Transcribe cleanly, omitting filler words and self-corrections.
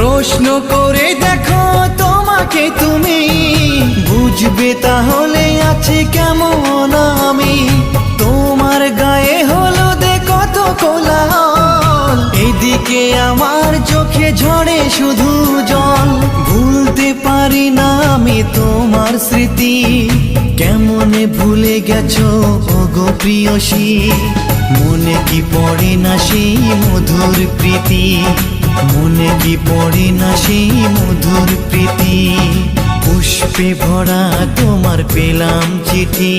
প্রশ্ন করে দেখো তোমাকে তুমি, বুঝবে তাহলে আছে কেমন আমি। তোমার গায়ে হলুদে কত কোলাহল, এদিকে আমার চোখে ঝরে শুধু জল। ভুলতে পারি না আমি তোমার স্মৃতি, কেমনে ভুলে গেছো ওগো প্রিয়সী। মনে কি পড়ে না সেই মধুর প্রীতি, মনে কি পড়ে না সেই মধুর প্রীতি। পুষ্পে ভরা তোমার পেলাম চিঠি।